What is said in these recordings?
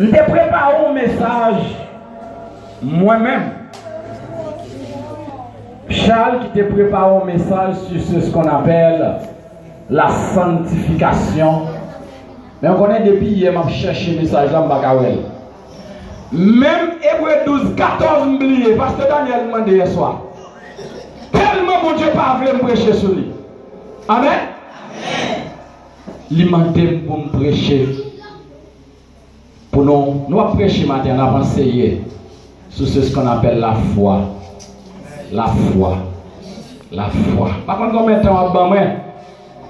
Je te prépare un message moi-même. Charles qui te prépare un message sur ce qu'on appelle la sanctification. Mais on connaît depuis hier, je cherche le message dans Bakawel. Même Hébreu 12, 14 oublié, parce que Daniel m'a demandé hier soir. Tellement bon Dieu pas voulu me prêcher sur lui. Amen. Il m'a demandé pour me prêcher. Pour nous prêcher matin, on a enseigné sur ce qu'on appelle la foi. La foi. La foi. Par contre, combien de temps on va faire?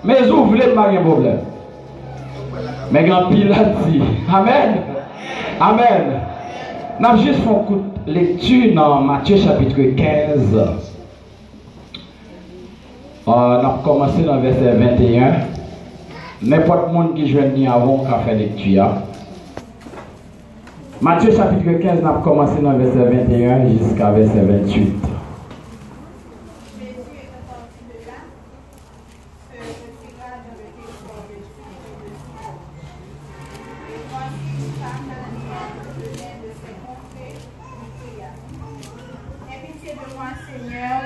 Mais vous voulez pas de problème. Mais grand pile a dit. Amen. Amen. Nous avons juste fait une courte lecture dans Matthieu chapitre 15. On a commencé dans le verset 21. N'importe qui qui joue avant qu'à faire lecture. Matthieu chapitre 15, nous avons commencé dans le verset 21 jusqu'à verset 28.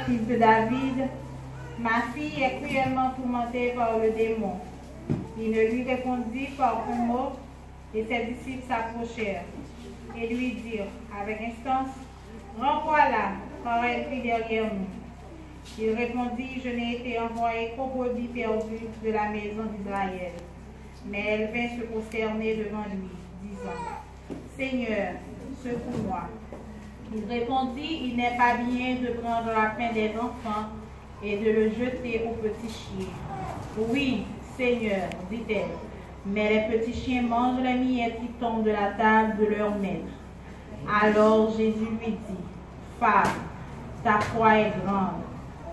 Fils de David, ma fille est cruellement tourmentée par le démon. Il ne lui répondit par un mot, et ses disciples s'approchèrent et lui dirent avec instance, renvoie là, car elle crie derrière nous. Il répondit, je n'ai été envoyé qu'au brebis perdu de la maison d'Israël. Mais elle vint se prosterner devant lui, disant, Seigneur, secours-moi. Il répondit, il n'est pas bien de prendre la faim des enfants et de le jeter aux petits chiens. Oui, Seigneur, dit-elle, mais les petits chiens mangent les miettes qui tombent de la table de leur maître. Alors Jésus lui dit, femme, ta foi est grande,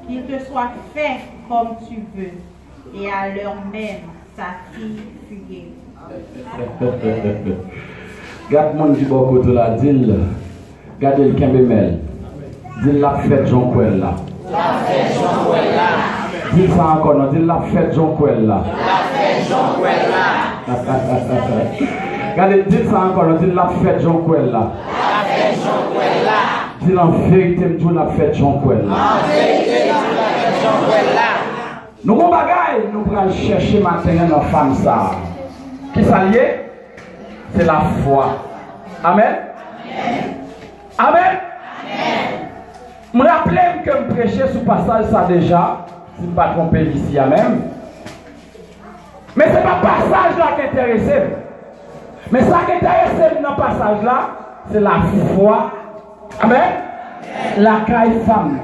qu'il te soit fait comme tu veux. Et à l'heure même, sa fille fut guérie. Garde mon du bon côté la dille. Gardez le Kembemel. Dis la fête Jean Kouel là. La fête Jean Kouel là. Dis ça encore, non. Dis la fête Jean Kouel là. La fête Jean Kouel là. Regardez, dis ça encore, non. Dis la fête Jean Kouel là. La fête Jean Kouel là. Dis en vérité, dis la fête Jean Kouel là. En vérité, dis la fête Jean Kouel là. Nous avons bagaille, nous allons chercher maintenant nos femmes ça. Qui s'allie? C'est la foi. Amen. Amen. Je me rappelle que je prêchais ce passage ça déjà, si je ne me pas trompé ici même. Mais ce n'est pas le passage là qui intéresse. Mais ça qui intéresse dans le passage là, c'est la foi. Amen. La caille femme.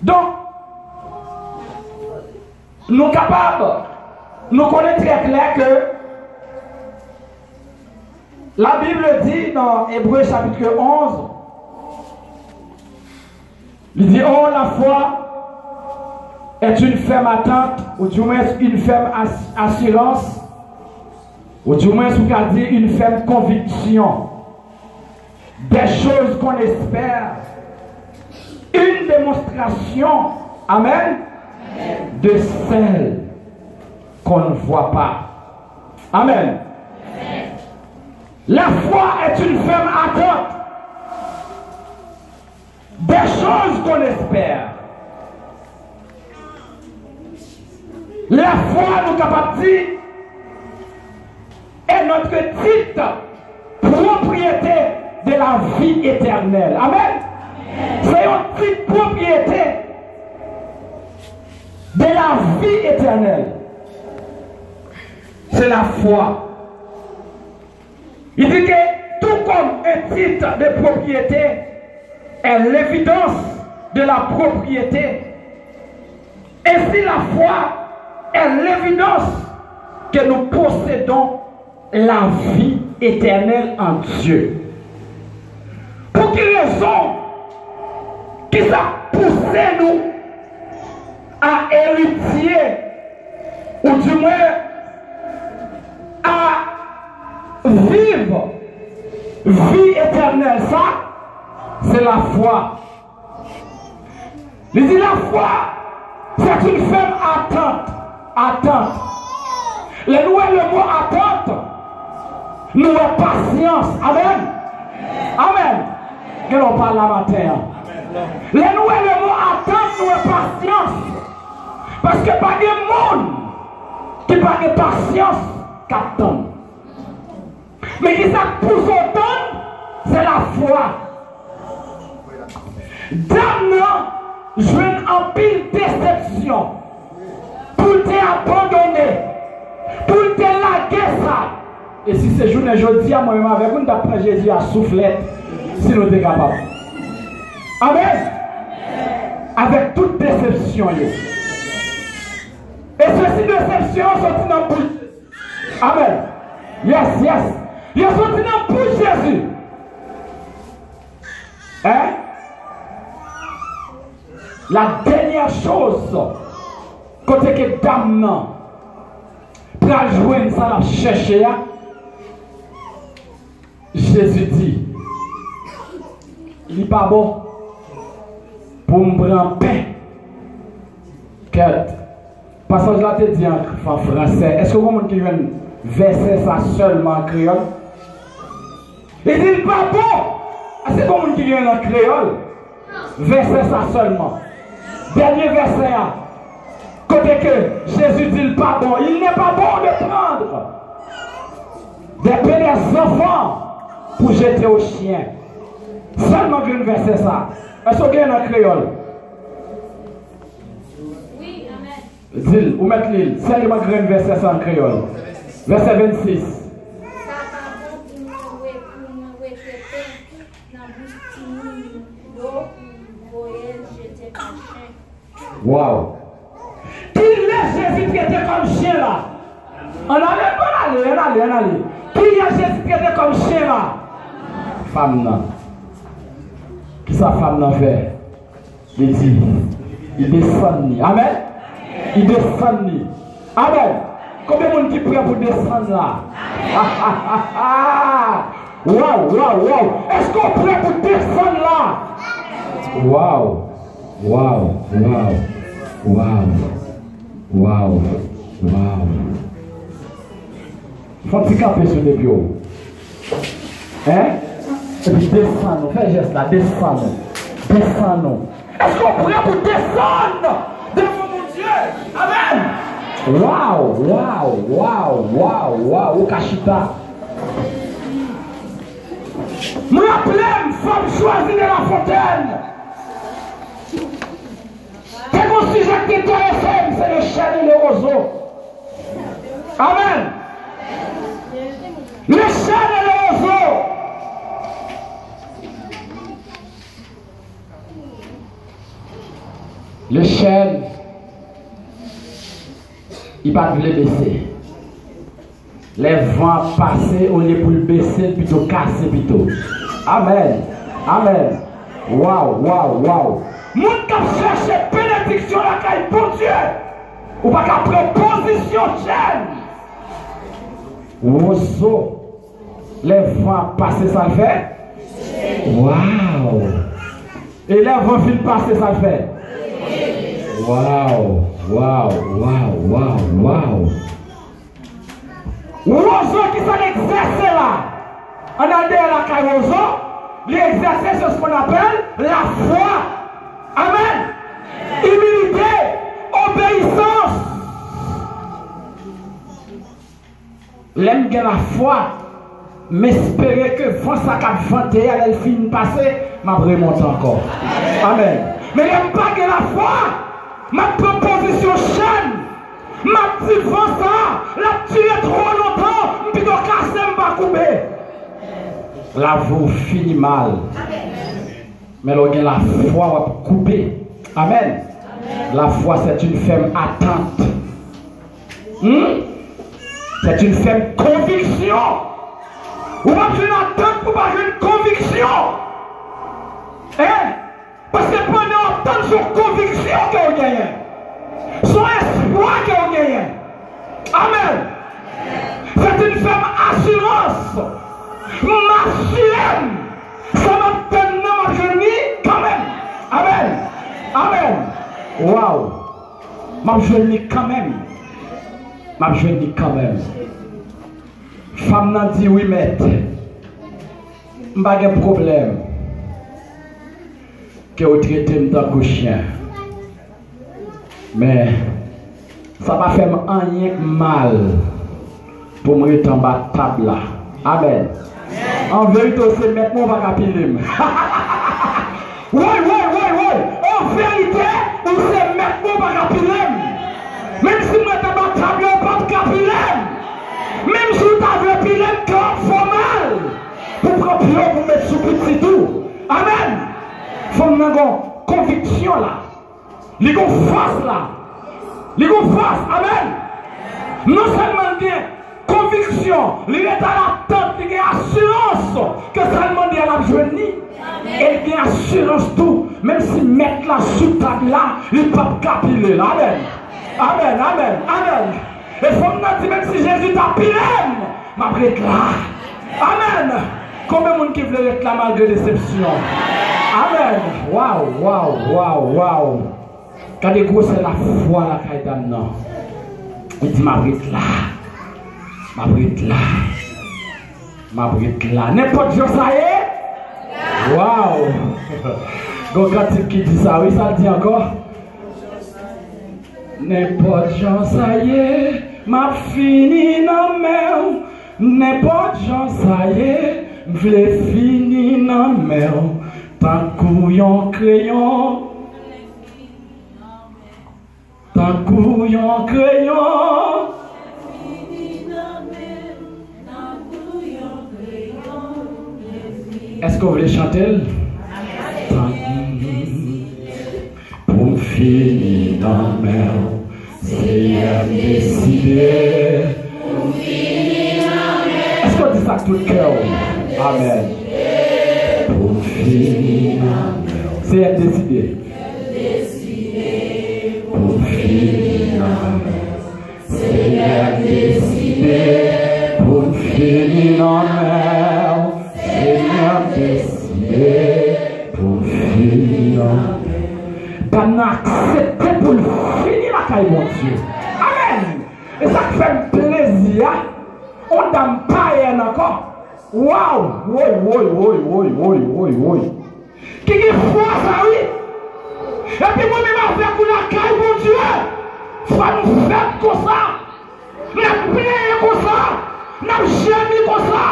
Donc, nous sommes capables, nous connaissons très clair que la Bible dit dans Hébreu chapitre 11, il dit, oh la foi est une ferme attente, ou du moins une ferme assurance, ou du moins on peut dire une ferme conviction des choses qu'on espère, une démonstration, amen, de celles qu'on ne voit pas. Amen. La foi est une ferme attente des choses qu'on espère. La foi, nous capables de dire, est notre titre propriété de la vie éternelle. Amen. C'est un titre propriété de la vie éternelle. C'est la foi. Il dit que tout comme un titre de propriété est l'évidence de la propriété, ainsi la foi est l'évidence que nous possédons la vie éternelle en Dieu. Pour quelle raison qui ça poussé nous à héritier, ou du moins à vivre vie éternelle, ça c'est la foi. Il dit la foi c'est une ferme attente. Le mot attente nous avons patience. Amen. Amen. Que l'on parle la matin. Les nouvelles mots attendent nous avons patience. Parce que pas de monde qui n'a pas de patience qu'attend. Mais qui ça pousse autant, c'est la foi. Dame, je en pile déception pour t'abandonner, pour te laguer ça. Et si c'est journée jeudi, moi-même avec nous, d'après Jésus à souffler, si nous sommes capables. Amen. Avec toute déception. Et ceci déception sont dans le bouche. Amen. Yes, yes. Ils sont dans le bouche Jésus. Hein? La dernière chose, côté que dame pour jouer ça la chercher, Jésus dit, il n'est pas bon pour me prendre pain. Passage là te dit en français. Est-ce que vous avez un verset ça seulement en créole? Il dit, il n'est pas bon. Est-ce que vous avez en créole? Verset ça seulement. Dernier verset, côté que Jésus dit il pas bon, il n'est pas bon de prendre des enfants pour jeter aux chiens. Seulement un verset ça. Est-ce que vous avez un créole? Oui, amen. Dis, ou mettre l'île, seulement un verset ça en créole. Verset 26. Wow. Qui laisse Jésus traiter comme chien là? On allait. Qui a Jésus traité comme chien là? Femme là. Qui sa femme là fait? Il dit, il descend. Amen. Il descend. Amen. Combien de monde qui prie pour descendre là? Wow. Est-ce qu'on prie pour descendre là? Wow. Faut-il camper sur les bureaux? Hein? Et puis descendre, fais geste là, descendre. Est-ce qu'on prie pour descendre devant mon Dieu? Amen. Wow, Kachita. Moi, pleine femme choisie de la fontaine. C'est mon sujet qui t'intéresse, c'est le chêne et le roseau. Amen. Le chêne et le roseau. Le chêne, il va pas baisser. Les vents passent au lieu pour le baisser, plutôt casser plutôt. Amen. Wow. Moun kap cherche bénédiction la caille pour Dieu. Ou pas qu'à prendre position chaîne. Roseau. Les vents passent, ça le fait. Wow. Et les vents finissent passer, ça le fait. Wow. Roseau qui s'en exerce là. On a dit la caille roseau. L'exercice, c'est ce qu'on appelle la foi. Amen. Humilité, obéissance. L'aime que la foi, m'espérer que quand ça cap vanté, elle finit passer, m'a remonte encore. Amen. Mais j'aime pas que la foi, ma proposition chaîne, ma petite vent ça, la tuer trop longtemps, puis de casser m'a coupé. La vous finit mal. Mais la foi va couper. Amen. La foi, c'est une ferme attente. C'est une ferme conviction. Ou pas une attente pour pas une conviction. Parce que pendant attendre son conviction qu'on gagne, son espoir qu'on gagne. Amen. C'est une ferme assurance. Machine. Ça m'a donné ma journée quand même. Amen. Wow. Ma journée quand même. Femme Femme n'a dit oui, maître. Je n'ai pas de problème. Que vous traitez tant que chien. Mais ça va faire rien que mal pour me mettre en bas de table là. Amen. En vérité, c'est maintenant on va capiler. Oui. En vérité, on sait maintenant on va capiler. Même si moi t'as pas table, pas de capiler. Même si tu as un pilote qui fait mal. Pour prendre pour mettre sous petit tout. Amen. Il faut avoir une conviction là. Il faut force là. Il faut force. Amen. Non seulement bien conviction, il est à l'attente, il y a assurance que seulement Dieu a besoin de lui. Et il y a assurance tout. Même si mettre la sous table là, il ne peut pas capiler. Amen. Et il faut me dire, même si Jésus t'a pilé, ma réclame. Amen. Combien de monde qui veut réclamer malgré déception? Amen. Waouh. Quand les gros, c'est la foi là qui est dedans. Il dit, ma réclame. N'importe jour, ça y est. Waouh. Donc, quand qui dit ça, oui, ça le dit encore. N'importe jour, ça y est. M'a fini dans mer. N'importe jour, ça y est. M'v'lais fini dans mer. Tant couillon crayon. Est-ce que vous voulez chanter? Pour finir dans la mer, c'est décidé. Est-ce qu'on dit ça tout le cœur? Amen. Pour finir dans la mer, c'est décidé. Pour finir dans la mer, c'est décidé. Pour finir dans la mer, c'est décidé. Pour finir dans la mer. Pas accepter pour finir la caille, mon Dieu. Amen. Et ça fait plaisir. On n'a pas rien encore. Waouh. Qui est foi, ça oui. Et puis moi-même, avec pour la caille, mon Dieu. Faut nous faire comme ça. Nous plaire comme ça. Nous gémir comme ça.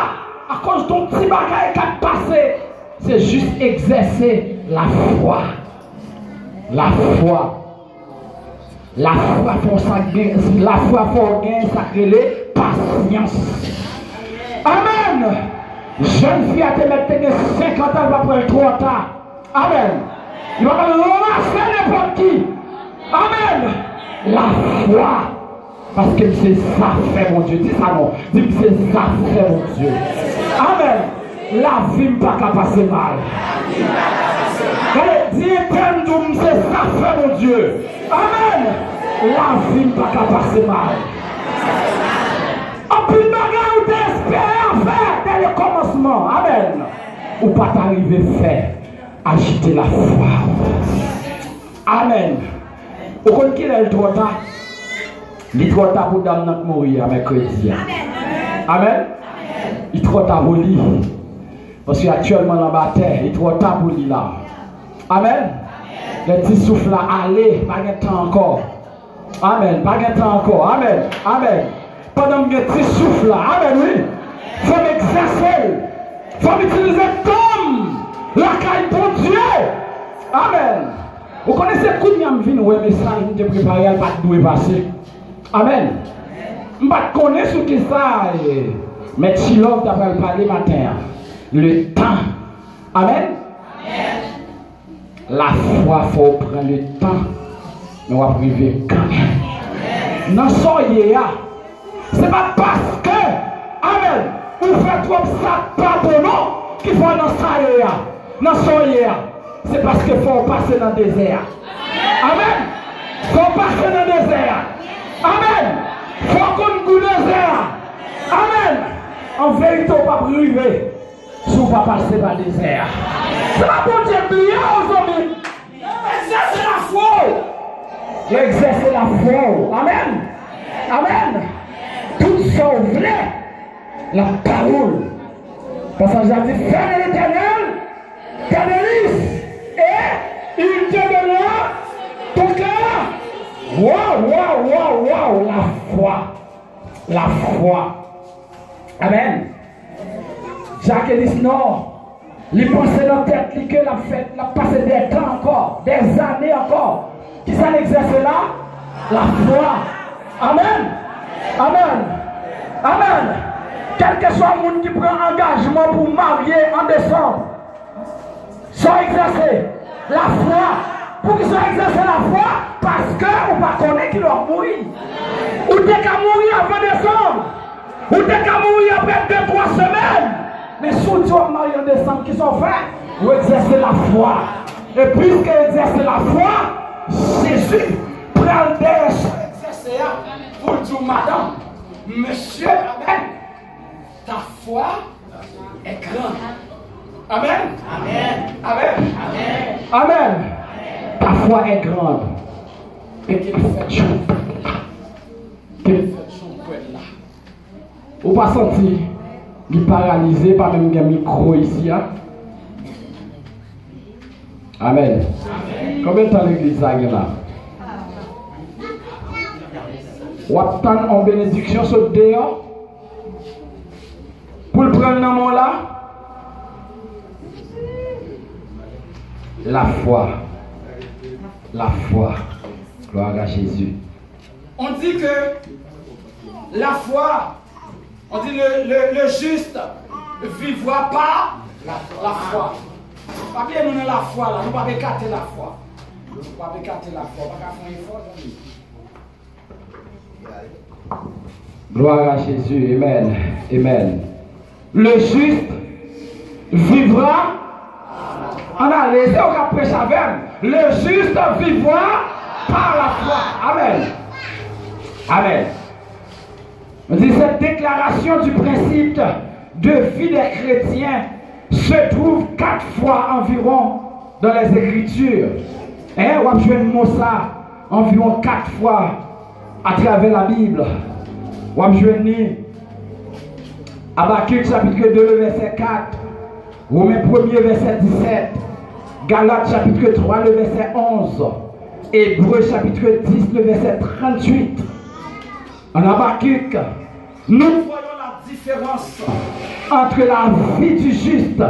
À cause de ton petit bagage qui a passé. C'est juste exercer la foi. La foi pour ça, la foi pour gagner sacré patience. Amen. Jeune fille à te mettre 50 ans, elle va prendre 30 ans. Amen. Il va pas lancer n'importe qui. Amen. La foi. Parce que c'est ça fait mon Dieu. Dis ça non. Dis que c'est ça fait mon Dieu. Amen. La vie ne va pas passer mal. Dis éternel, c'est ça fait mon Dieu. Amen. La vie ne va pas passer mal. En plus de bagarre, ou t'espères faire dès le commencement. Amen. Ou pas t'arriver à faire agiter la foi. Amen. Vous connaissez le trop tard? Il est trop tard pour dame mourir à mercredi. Amen. Il est trop tard pour lui. Parce qu'actuellement dans la terre, il est trop tard pour lui là. Amen. Le petit souffle là, allez, pas de temps encore. Amen. Pas de temps encore. Amen. Pendant que le petit souffle là, amen, oui. Il faut m'exercer. Il faut m'utiliser comme la caille pour Dieu. Amen. Vous connaissez le coup de m'envie, nous, mais ça, nous avons préparé, elle va nous passer. Amen. Je ne sais pas ce qui ça. Mais si l'homme t'a parlé matin, le temps. Amen. La foi, il faut prendre le temps. Mais on va priver quand même. Non, soyez là. Ce n'est pas parce que, amen, vous faites trop ça, pardon, qu'il faut dans ça. Non, soyez là. C'est parce qu'il faut passer dans le désert. Amen. Il faut passer dans le désert. Amen. Il faut qu'on goûte le désert. Amen. En vérité, on ne va pas priver si on ne va pas passer dans le désert. C'est la bonne Dieu aux hommes. Exercez la foi. Exercez la foi. Amen. Amen. Tout ça, vrai. la parole. Parce que j'ai dit, fais de l'Éternel ta délice et il te donnera ton cœur. Waouh, la foi. La foi. Amen. Jacques dit non. Il pensait dans la tête que la fête, la passé des temps encore, des années encore. Qui ça l'exerce là? La foi. Amen. Amen. Amen. Quel que soit le monde qui prend engagement pour marier en décembre, soit exercer la foi. Pour qu'ils soient exercer la foi, parce que on ne pas connaître qu'il doit mourir. Ou t'es qu'à mourir avant décembre. Ou t'es qu'à mourir après 2-3 semaines. Mais surtout on marie en décembre qui sont faits, vous exercez la foi. Et puisque exercez la foi, Jésus prend le exercer pour dire madame, monsieur, amen. Ta foi est grande. Amen. Amen. Amen. Amen. Amen. Ta foi est grande. Et qu'il fait chaud. Qu'il fait chaud pour être là. Vous pas senti, il est paralysé par même un micro ici. Hein? Amen. Amen. Combien de temps l'église a là? Ou attendre en bénédiction sur dehors? Pour le prendre dans mon là? La foi. La foi. Gloire à Jésus. On dit que la foi, on dit le juste vivra par la foi. Pas bien nous la foi là, nous ne pouvons pas écarter la foi. Nous ne pouvons pas écarter la foi, pas faire un effort. Gloire à Jésus, amen, amen. Le juste vivra. On a laissé au cap prêcher avec. Le juste vivra par la foi. Amen. Amen. On dit cette déclaration du principe de vie des chrétiens se trouve 4 fois environ dans les Écritures. Hein? On va jouer le mot ça environ 4 fois à travers la Bible. On va jouer Habakkuk chapitre 2, le verset 4. Romains 1er, verset 17. Galates chapitre 3, le verset 11. Hébreux chapitre 10, le verset 38. En Habakkuk, nous voyons la différence entre la vie du juste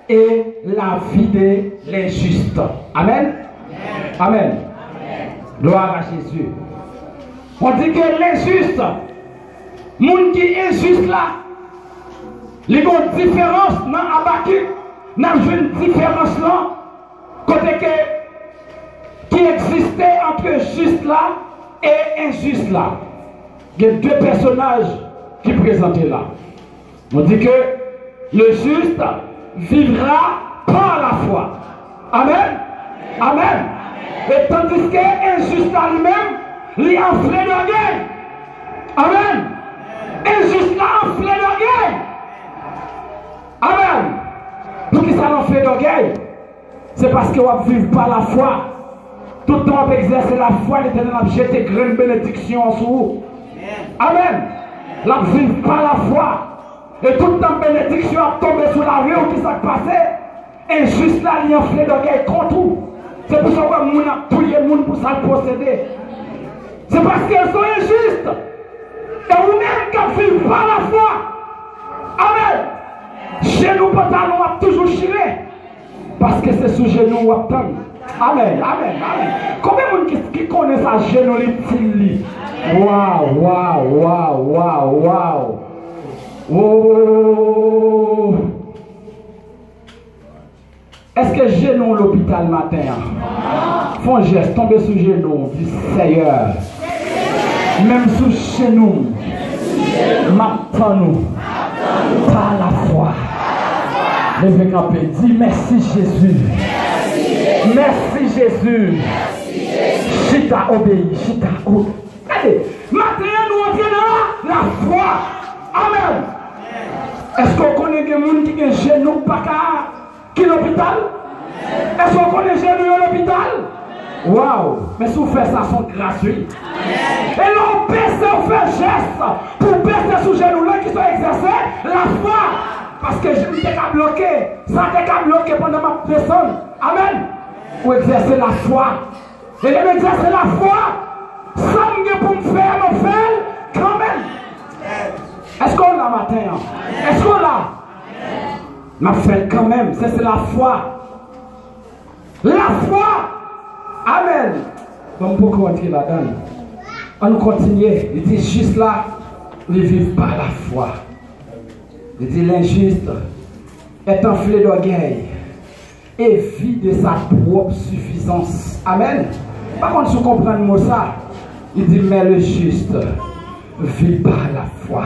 et la vie de l'injuste. Amen. Amen. Amen. Gloire à Jésus. On dit que l'injuste, le monde qui est injuste là, il y a une différence dans Habakkuk. Nous avons une différence là, côté qui existait entre juste là et injuste là. Il y a 2 personnages qui présentaient là. On dit que le juste vivra par la foi. Amen. Amen. Et tandis que l'injuste là lui-même, il est enflé d'orgueil. Amen. Injuste là enflé d'orgueil. Amen. Pour qui ça l'enflé d'orgueil? C'est parce qu'on va vivre par la foi. Tout le temps on peut exercer la foi, l'Éternel a jeté grande bénédiction en vous. Amen. La vivre par la foi. Et tout le temps bénédiction a tombé sur la vie ou qui s'est passé. Injuste là, il y a enflé d'orgueil contre vous. C'est pour ça que nous avons prié le monde pour ça procéder. C'est parce qu'elles sont injustes. Et vous-même qui vivez par la foi. Amen. Chez nous, pantalon, on va toujours chirer. Parce que c'est sous genou on va attendre. Amen, amen, amen. Combien de gens qui connaissent ça genou les petits? Waouh, waouh, waouh, waouh, waouh. Oh. Est-ce que genou l'hôpital matin? Font un geste, tomber sous genou, dit Seigneur. Même sous chez nous, m'attends-nous par la foi. Levez camper, dis merci Jésus. Merci Jésus. Si tu as obéi, si tu as obéi. Allez, maintenant nous entrons dans la foi. Amen. Est-ce qu'on connaît des gens qui ont genou qui l'hôpital? Est-ce qu'on connaît des genou à l'hôpital? Waouh! Mais si vous faites ça, sont gratuits. Et là, on baisse, on fait geste pour baisser sous genou là qui sont la foi. Parce que je n'étais qu'à bloquer. Ça n'était qu'à bloquer pendant ma descente. Amen. Pour exercer la foi. Et je vais exercer la foi. Sans pour me faire, quand même. Est-ce qu'on l'a matin? Est-ce qu'on l'a? Ma fait quand même. C'est la foi. La foi. Amen. Donc pourquoi entrer là-dedans? On continue. Il dit juste là, ne vivent pas la foi. Il dit l'injuste est enflé d'orgueil et vit de sa propre suffisance. Amen. Par contre, si vous comprenez le mot ça, il dit mais le juste vit par la foi.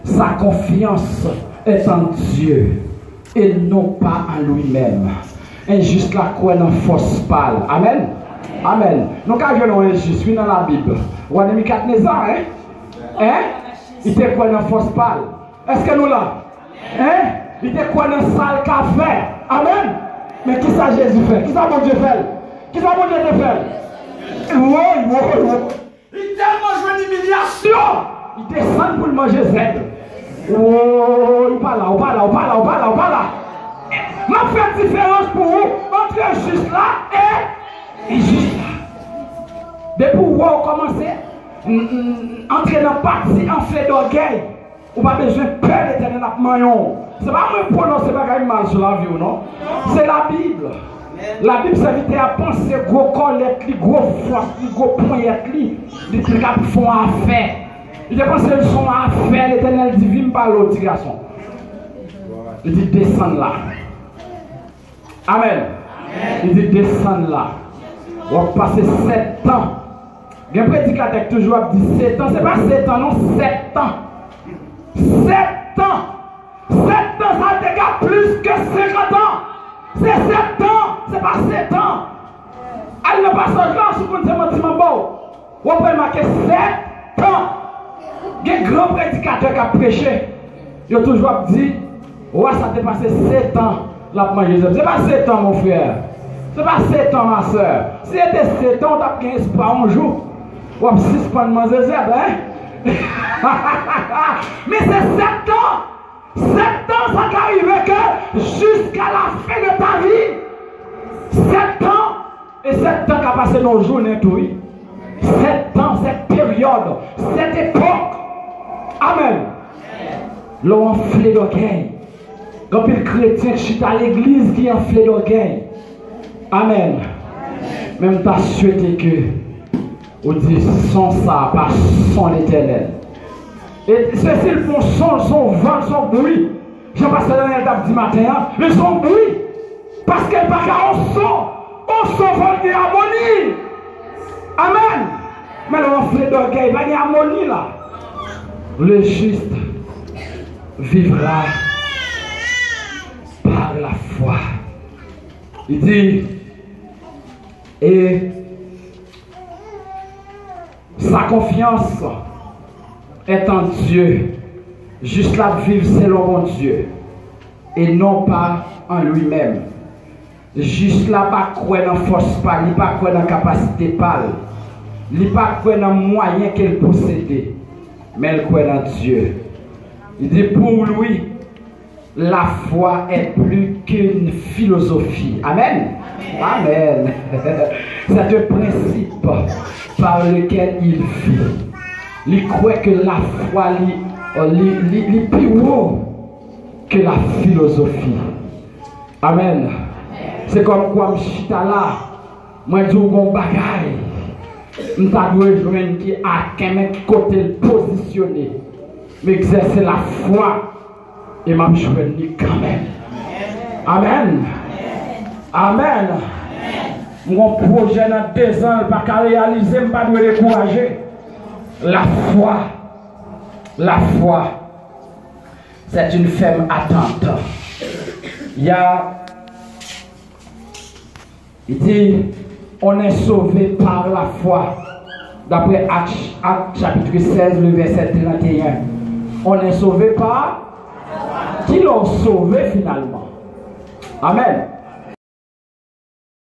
Sa confiance est en Dieu et non pas en lui-même. Injuste la croix dans force pâle. Amen. Amen. Nous quand je l'ai injuste, dans la Bible. Ou en 2014 ans, hein? Il était quoi dans force pâle? Est-ce que nous là? Hein? Il était quoi dans sale café? Amen. Mais qui ça Jésus fait? Qui ça mon Dieu fait? Qui ça mon Dieu fait? Il tellement joué une humiliation. Il descend pour le manger Z. Oh, il parle là, on parle là, on parle là, on parle là, on parle là. Ma fait différence pour vous entre juste là et injuste là. Depuis où on commence entrer dans la partie enflée d'orgueil, on n'a pas besoin de peur d'éternel à maillon. Ce n'est pas moi qui prononce pas mal sur la vie, non? C'est la Bible. La Bible s'invite à penser gros collecte, gros force, gros poignette, les trucs qui font affaire. Il pense qu'ils sont affaire, l'éternel dit, viens par l'autre garçon. Il dit, descends là. Amen. Il dit, descends là. On va passer 7 ans. Il y a un prédicateur qui toujours dit 7 ans. Ce n'est pas 7 ans, non, 7 ans. 7 ans. 7 ans, ça dégage plus que 50 ans. C'est 7 ans. Ce n'est pas 7 ans. Allez, le passage là, si vous comptez mon petit mambo, on peut marquer 7 ans. Il y a un grand prédicateur qui a prêché. Il a toujours dit, ouais, ça a dépassé 7 ans. La manger. Ce n'est pas 7 ans, mon frère. Ce n'est pas 7 ans, ma soeur. Si c'était 7 ans, on a 15 espoir un jour. Ou à 6 points de manger, hein? Mais c'est 7 ans. 7 ans, ça n'arrive que jusqu'à la fin de ta vie. 7 ans. Et 7 ans qui a passé nos journées, tout. 7 ans, cette période, cette époque. Amen. L'on enflé d'orgueil. Quand il chrétien qui est à l'église qui est enflé d'orgueil. Amen. Même pas souhaité que on dit son ça, pas son l'éternel. Et c'est s'ils font son vent, son bruit. J'ai passé dans l'étape du matin, mais son bruit. Parce qu'elle n'a pas qu'à on son vent de harmonie. Amen. Mais l'enflé d'orgueil, il n'y a pas d'harmonie là. Le juste vivra par la foi. Il dit, et sa confiance est en Dieu. Juste là vivre selon mon Dieu. Et non pas en lui-même. Juste là pas croire dans force pas, il pas croire dans capacité pâle. Il pas croire dans moyen qu'elle possède. Mais elle croit dans Dieu. Il dit pour lui, la foi est plus qu'une philosophie. Amen. Amen. C'est un principe par lequel il vit. Il croit que la foi est plus haut que la philosophie. Amen. C'est comme quoi je suis là, moi je dis bon bagaille. Je dois jouer qui a quel côté positionné. Mais exercer la foi et m'a joué quand même. Amen. Amen. Mon projet dans 2 ans, pas qu'à réaliser, je ne pas décourager. La foi, c'est une ferme attente. Il dit, on est sauvé par la foi. D'après Actes chapitre 16, le verset 31. On est sauvé par qui l'ont sauvé finalement. Amen.